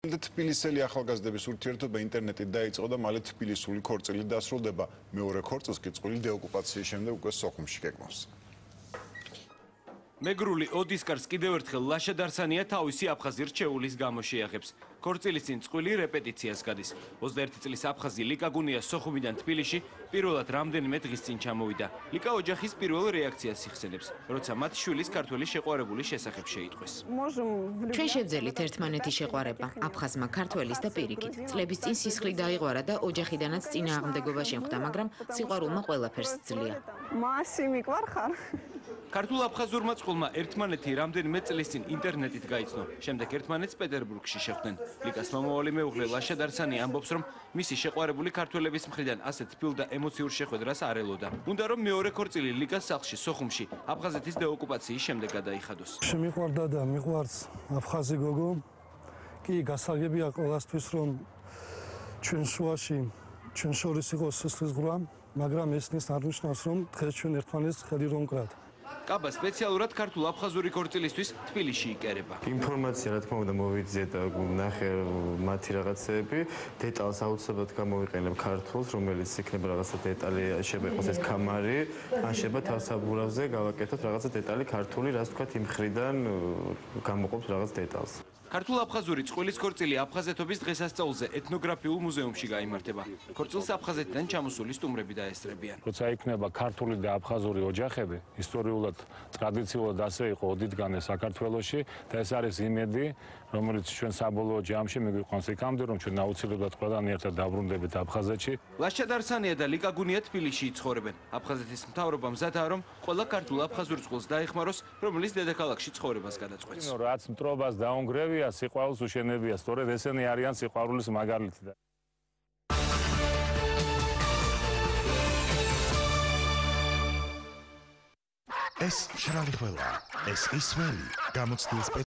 თბილისელი ახალგაზრდების ურთიერთობა ინტერნეტით დაიწყო და მალე თბილისური ქორწილი დასრულდება. მეორე ქორწილს კი წყვილი დეოკუპაციის შემდეგ უკვე სოხუმში გეგმავს. მეგრული ოდისკარს კიდევ ერთხელ ლაშა დარსანია თავისი აფხაზი რჩეულის გამო შეახებს. ქორწილის წინ წყვილი რეპეტიციას გადის. 21 წლის აფხაზი ლიკა გუნია სოხუმიდან თბილისში პირველად რამდენიმე დღის წინ ჩამოვიდა. ლიკა ოჯახის პირველ რეაქციას იხსენებს, როცა მათ შვილის ქართველი შეყვარებული შესახებ შეიტყვეს. ჩვენ შევძელით ერთმანეთის შეყვარება, აფხაზმა ქართველის და პირიქით. წლების წინ სისხლი დაიღვარა და ოჯახიდანაც წინააღმდეგობა შემხვდა, მაგრამ სიყვარულმა ყველაფერს ძლია. მასი მიყვარხარ? ქართულ აფხაზურმა წყვილმა ერთმანეთი რამდენიმე წლის წინ ინტერნეტით გაიცნო. შემდეგ ერთმანეთს პეტერბურგში შეხვდნენ. ლიკას მომავალი მეუღლე ლაშა დარსანი ამბობს, რომ მისი შეყვარებული ქართველების მხრიდან ასეთ თბილ და ემოციურ შეხვედრას არ ელოდა. უნდა რომ მეორე ქორწილი ლიკას სახლში სოხუმში აფხაზეთის დეოკუპაციის შემდეგ გადაიხადოს. შემიყვარდა და მიყვარს აფხაზი გოგო. კი გასაგებია ყველასთვის, რომ ჩვენ შუაში ჩვენ შორის იყოს სისხლისღვრა, მაგრამ ეს არ ნიშნავს, რომ დღეს ჩვენ ერთმანეთს ხელი რომ ვკრათ. კაბა სპეციალურად ქართულ აფხაზური ქორწილისთვის თბილისში იკერება. ინფორმაცია რა თქმა უნდა მოვიძიე და ნახე მათი რაღაცეები, დეტალს აუცილებლად გამოვიყენებ ქართულს, რომელიც იქნება რაღაცა დეტალი, შეიძლება იყოს ეს კამარი, ან შეიძლება თავსაბურავზე გავაკეთოთ რაღაცა დეტალი ქართული, რაც თქვათ იმ მხრიდან გამოყოფს რაღაც დეტალს. ქართულ აფხაზური წყვილის ქორწილი აფხაზეთობის დღესასწაულზე ეთნოგრაფიულ მუზეუმში გაიმართება. ქორწილს აფხაზეთიდან ჩამოსული სტუმრები დაესწრებიან. როცა იქნება ქართული და აფხაზური ოჯახები, ისტორიულად, ტრადიციულად ასე იყო ოდითგანვე საქართველოში და ეს არის იმედი, რომელიც ჩვენ საბოლოო ჯამში მიგვიყვანს იქამდე, რომ ჩვენ აუცილებლად ყველანი ერთად დაბრუნდებით აფხაზეთში. ლაშა დარსანია და ლიკა გუნია თბილისში იცხოვრებენ. აფხაზეთის მთავრობა მზადაა, რომ ყველა ქართულ აფხაზურ წყვილს დაეხმაროს, რომელიც დედაქალაქში ცხოვრებას გადაწყვეტს. რაც მტრობას დაუნგრევია, სიყვარულს უშენებია, სწორედ ესენი არიან სიყვარულის მაგალითი. ეს მშრალი ხელა, ეს ისმელი, გამოცდილს